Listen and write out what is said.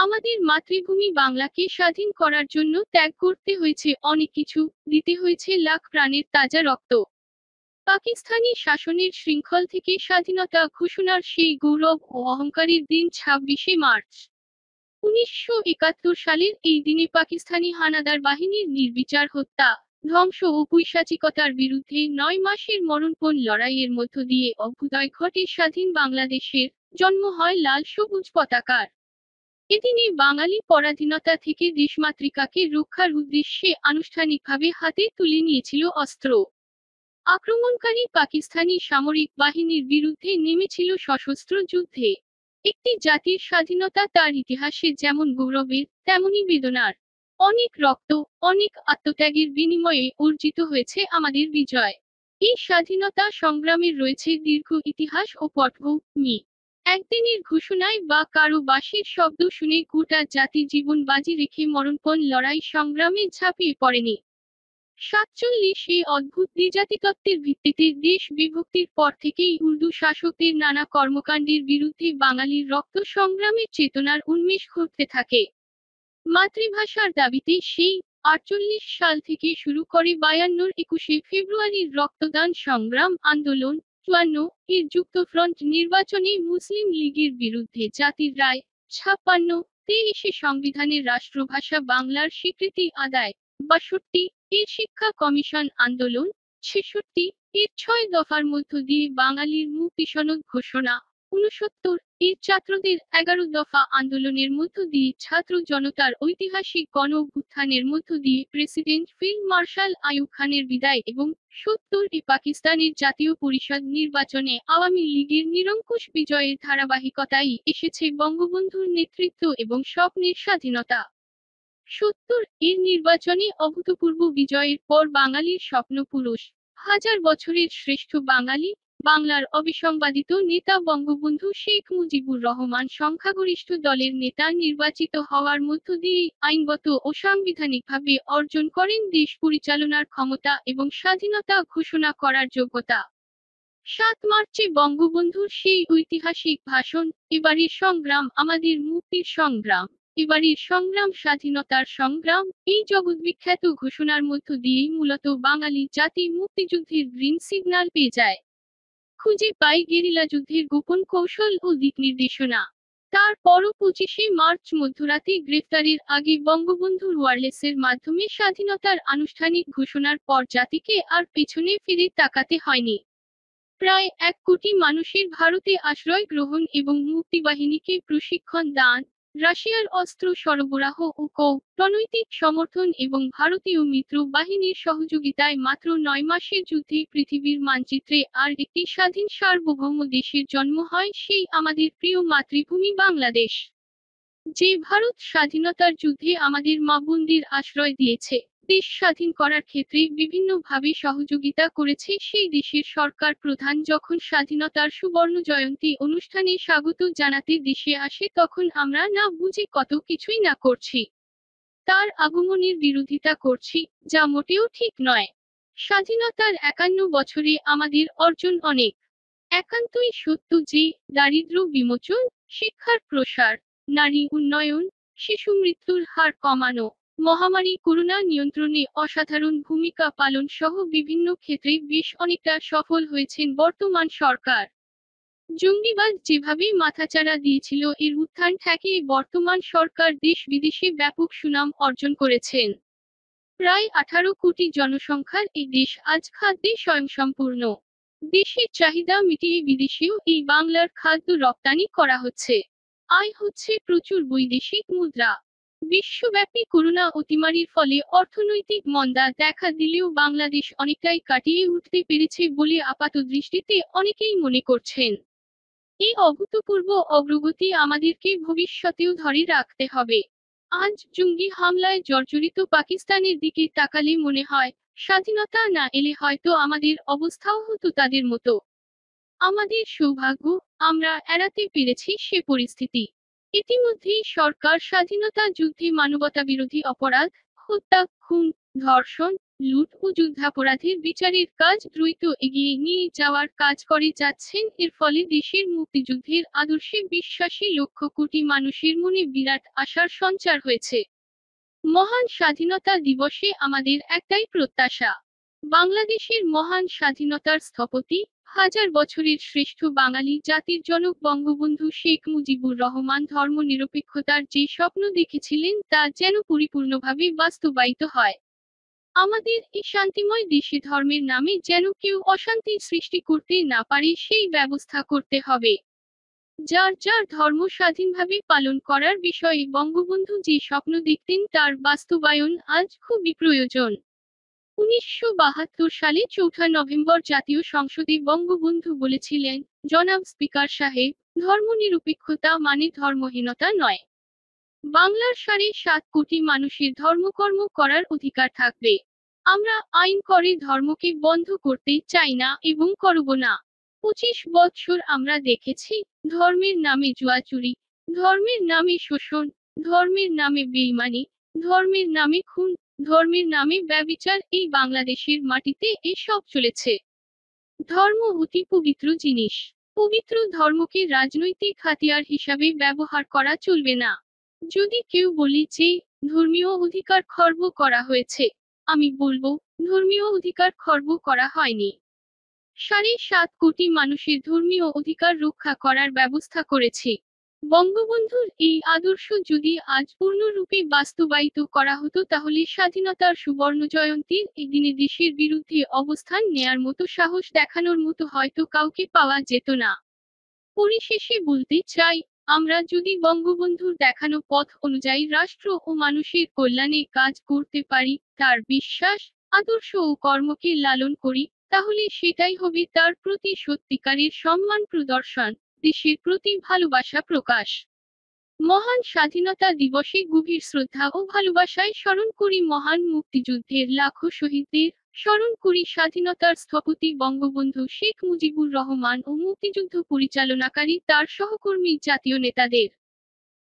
আমাদের মাতৃভূমি বাংলাকে স্বাধীন করার জন্য ত্যাগ করতে হয়েছে অনেক কিছু, দিতে হয়েছে লাখ প্রাণের তাজা রক্ত। পাকিস্তানি শাসনের শৃঙ্খল থেকে স্বাধীনতা ঘোষণার সেই গৌরব ও অহংকারের দিন ২৬শে মার্চ ১৯৭১ সালের এই দিনে পাকিস্তানি হানাদার বাহিনীর নির্বিচার হত্যা, ধ্বংস ও পৈশাচিকতার বিরুদ্ধে ৯ মাসের মরণপণ লড়াইয়ের মধ্য দিয়ে অভ্যুদয় ঘটে স্বাধীন বাংলাদেশের, জন্ম হয় লাল সবুজ পতাকার। এদিনে বাঙালি পরাধীনতা থেকে দেশমাতৃকাকে রক্ষার উদ্দেশ্যে আনুষ্ঠানিকভাবে হাতে তুলে নিয়েছিল অস্ত্র। আক্রমণকারী পাকিস্তানি সামরিক বাহিনীর বিরুদ্ধে নেমেছিল সশস্ত্র যুদ্ধে। একটি জাতির স্বাধীনতা তার ইতিহাসে যেমন গৌরবের, তেমনি বেদনার। অনেক রক্ত, অনেক আত্মত্যাগের বিনিময়ে অর্জিত হয়েছে আমাদের বিজয়। এই স্বাধীনতা সংগ্রামের রয়েছে দীর্ঘ ইতিহাস ও পটভূমি। একদিনের ঘোষণায় বা কারো বাঁশির শব্দ শুনে গোটা জাতি জীবন বাজি রেখে মরণপণ লড়াই সংগ্রামে ঝাঁপিয়ে পড়েনি। ৪৭ এই অদ্ভুত দ্বিজাতিতত্ত্বের ভিত্তিতে দেশ বিভক্তির পর থেকেই উর্দু শাসকদের নানা কর্মকাণ্ডের বিরুদ্ধে বাঙালির রক্ত সংগ্রামের চেতনার উন্মেষ ঘটতে থাকে। মাতৃভাষার দাবিতে সেই ৪৮ সাল থেকে শুরু করে ৫২-র ২১শে ফেব্রুয়ারির রক্তদান সংগ্রাম আন্দোলন, ৫৪ এর যুক্তফ্রন্ট নির্বাচনে মুসলিম লীগের বিরুদ্ধে জাতির রায়, ৫৬-তে এসে সংবিধানের রাষ্ট্রভাষা বাংলার স্বীকৃতি আদায়, ৬২-এর শিক্ষা কমিশন আন্দোলন, ৬৬-এর ৬ দফার মধ্য দিয়ে বাঙালির মুক্তিসনদ ঘোষণা, ৬৯-এর ছাত্রদের ১১ দফা আন্দোলনের মধ্য দিয়ে ছাত্র জনতার ঐতিহাসিক গণ অভ্যুত্থানের মধ্য দিয়ে প্রেসিডেন্ট ফিল্ড মার্শাল আইয়ুব খানের বিদায় এবং ৭০-এ পাকিস্তানের জাতীয় পরিষদ নির্বাচনে আওয়ামী লীগের নিরঙ্কুশ বিজয়ের ধারাবাহিকতায় এসেছে বঙ্গবন্ধুর নেতৃত্ব এবং স্বপ্নের স্বাধীনতা। ৭০-এর নির্বাচনে অভূতপূর্ব বিজয়ের পর বাঙালির স্বপ্নপুরুষ, হাজার বছরের শ্রেষ্ঠ বাঙালি, বাংলার অবিসংবাদিত নেতা বঙ্গবন্ধু শেখ মুজিবুর রহমান সংখ্যাগরিষ্ঠ দলের নেতা নির্বাচিত হওয়ার মধ্য দিয়েই আইনগত ও সাংবিধানিকভাবে অর্জন করেন দেশ পরিচালনার ক্ষমতা এবং স্বাধীনতা ঘোষণা করার যোগ্যতা। ৭ মার্চে বঙ্গবন্ধুর সেই ঐতিহাসিক ভাষণ, এবারের সংগ্রাম আমাদের মুক্তির সংগ্রাম, এবারের সংগ্রাম স্বাধীনতার সংগ্রাম, এই জগদ্বিখ্যাত ঘোষণার মধ্য দিয়েই মূলত বাঙালি জাতি মুক্তিযুদ্ধের গ্রিন সিগন্যাল পেয়ে যায়। খুঁজে পায় গেরিলা যুদ্ধের গোপন কৌশল ও দিক নির্দেশনা। তারপরও ২৫শে মার্চ মধ্যরাতে গ্রেফতারের আগে বঙ্গবন্ধুর ওয়্যারলেসের মাধ্যমে স্বাধীনতার আনুষ্ঠানিক ঘোষণার পর জাতিকে আর পেছনে ফিরে তাকাতে হয়নি। প্রায় ১ কোটি মানুষের ভারতে আশ্রয় গ্রহণ এবং মুক্তিবাহিনীকে প্রশিক্ষণ দান, রাশিয়ার অস্ত্র সরবরাহ ও কূটনৈতিক সমর্থন এবং ভারতীয় মিত্র বাহিনীর সহযোগিতায় মাত্র ৯ মাসের যুদ্ধে পৃথিবীর মানচিত্রে আর একটি স্বাধীন সার্বভৌম দেশের জন্ম হয়, সেই আমাদের প্রিয় মাতৃভূমি বাংলাদেশ। যে ভারত স্বাধীনতার যুদ্ধে আমাদের মা-বোনদের আশ্রয় দিয়েছে, দেশ স্বাধীন করার ক্ষেত্রে বিভিন্নভাবে সহযোগিতা করেছে, সেই দেশের সরকার প্রধান যখন স্বাধীনতার সুবর্ণ জয়ন্তী অনুষ্ঠানে স্বাগত জানাতে দেশে আসে তখন আমরা না বুঝে কত কিছুই না করছি। তার আগমনের বিরোধিতা করছি, যা মোটেও ঠিক নয়। স্বাধীনতার ৫১ বছরে আমাদের অর্জন অনেক। একান্তই সত্য যে, দারিদ্র্য বিমোচন, শিক্ষার প্রসার, নারী উন্নয়ন, শিশু মৃত্যুর হার কমানো, মহামারী করোনা নিয়ন্ত্রণে অসাধারণ ভূমিকা পালন সহ বিভিন্ন ক্ষেত্রে বেশ অনেকটা সফল হয়েছেন বর্তমান সরকার। জঙ্গিবাদ যেভাবে মাথাচাড়া দিয়েছিল এর উত্থান ঠেকিয়ে বর্তমান সরকার দেশ বিদেশে ব্যাপক সুনাম অর্জন করেছেন। প্রায় ১৮ কোটি জনসংখ্যার এই দেশ আজ খাদ্যে স্বয়ংসম্পূর্ণ। দেশের চাহিদা মিটিয়ে বিদেশেও এই বাংলার খাদ্য রপ্তানি করা হচ্ছে। আয় হচ্ছে প্রচুর বৈদেশিক মুদ্রা। বিশ্বব্যাপী করোনা অতিমারির ফলে অর্থনৈতিক মন্দা দেখা দিলেও বাংলাদেশ অনেকটাই কাটিয়ে উঠতে পেরেছে বলে আপাতদৃষ্টিতে অনেকেই মনে করছেন। এই অভূতপূর্ব অগ্রগতি আমাদেরকে ভবিষ্যতেও ধরে রাখতে হবে। আজ জঙ্গি হামলায় জর্জরিত পাকিস্তানের দিকে তাকালে মনে হয়, স্বাধীনতা না এলে হয়তো আমাদের অবস্থাও হতো তাদের মতো। আমাদের সৌভাগ্য, আমরা এড়াতে পেরেছি সে পরিস্থিতি। ইতিমধ্যেই সরকার স্বাধীনতা যুদ্ধে মানবতাবিরোধী অপরাধ, হত্যা, খুন, ধর্ষণ, লুট ও যুদ্ধাপরাধের বিচারের কাজ দ্রুত এগিয়ে নিয়ে যাওয়ার কাজ করে যাচ্ছেন। এর ফলে দেশের মুক্তিযুদ্ধের আদর্শে বিশ্বাসী লক্ষ কোটি মানুষের মনে বিরাট আশার সঞ্চার হয়েছে। মহান স্বাধীনতা দিবসে আমাদের একটাই প্রত্যাশা, বাংলাদেশের মহান স্বাধীনতার স্থপতি, হাজার বছরের শ্রেষ্ঠ বাঙালি জাতির জনক বঙ্গবন্ধু শেখ মুজিবুর রহমান ধর্মনিরপেক্ষতার যে স্বপ্ন দেখেছিলেন তা যেন পরিপূর্ণভাবে বাস্তবায়িত হয়। আমাদের এই শান্তিময় দেশে ধর্মের নামে যেন কেউ অশান্তির সৃষ্টি করতে না পারে সেই ব্যবস্থা করতে হবে। যার যার ধর্ম স্বাধীনভাবে পালন করার বিষয়ে বঙ্গবন্ধু যে স্বপ্ন দেখতেন তার বাস্তবায়ন আজ খুবই প্রয়োজন। ১৯৭২ সালে ৪ নভেম্বর জাতীয় সংসদে বঙ্গবন্ধু বলেছিলেন, জনাব স্পিকার সাহেব, ধর্মনিরপেক্ষতা মানে ধর্মহীনতা নয়। বাংলার ৭.৫ কোটি মানুষের ধর্মকর্ম করার অধিকার থাকবে। আমরা আইন করে ধর্মকে বন্ধ করতে চাই না এবং করব না। ২৫ বৎসর আমরা দেখেছি ধর্মের নামে জুয়াচুরি, ধর্মের নামে শোষণ, ধর্মের নামে বেইমানি, ধর্মের নামে খুন, ধর্মের নামে ব্যভিচার, এই বাংলাদেশের মাটিতে এসব চলেছে। ধর্ম অতি পবিত্র জিনিস। পবিত্র ধর্মকে রাজনৈতিক হাতিয়ার হিসাবে ব্যবহার করা চলবে না। যদি কেউ বলে যে ধর্মীয় অধিকার খর্ব করা হয়েছে, আমি বলবো ধর্মীয় অধিকার খর্ব করা হয়নি। ৭.৫ কোটি মানুষের ধর্মীয় অধিকার রক্ষা করার ব্যবস্থা করেছি। বঙ্গবন্ধুর এই আদর্শ যদি আজ পূর্ণরূপে বাস্তবায়িত করা হতো তাহলে স্বাধীনতার সুবর্ণ জয়ন্তীর এই দিনে দেশের বিরুদ্ধে অবস্থান নেয়ার মতো সাহস দেখানোর মতো হয়তো কাউকে পাওয়া যেত না। পরিশেষে বলতে চাই, আমরা যদি বঙ্গবন্ধুর দেখানো পথ অনুযায়ী রাষ্ট্র ও মানুষের কল্যাণে কাজ করতে পারি, তার বিশ্বাস, আদর্শ ও কর্মকে লালন করি, তাহলে সেটাই হবে তার প্রতি সত্যিকারের সম্মান প্রদর্শন, দেশের প্রতি ভালোবাসা প্রকাশ। মহান স্বাধীনতা দিবসে গভীর শ্রদ্ধা ও ভালোবাসায় স্মরণ করি মহান মুক্তিযুদ্ধের লাখো শহীদদের, স্মরণ করি স্বাধীনতার স্থপতি বঙ্গবন্ধু শেখ মুজিবুর রহমান ও মুক্তিযুদ্ধ পরিচালনাকারী তার সহকর্মী জাতীয় নেতাদের।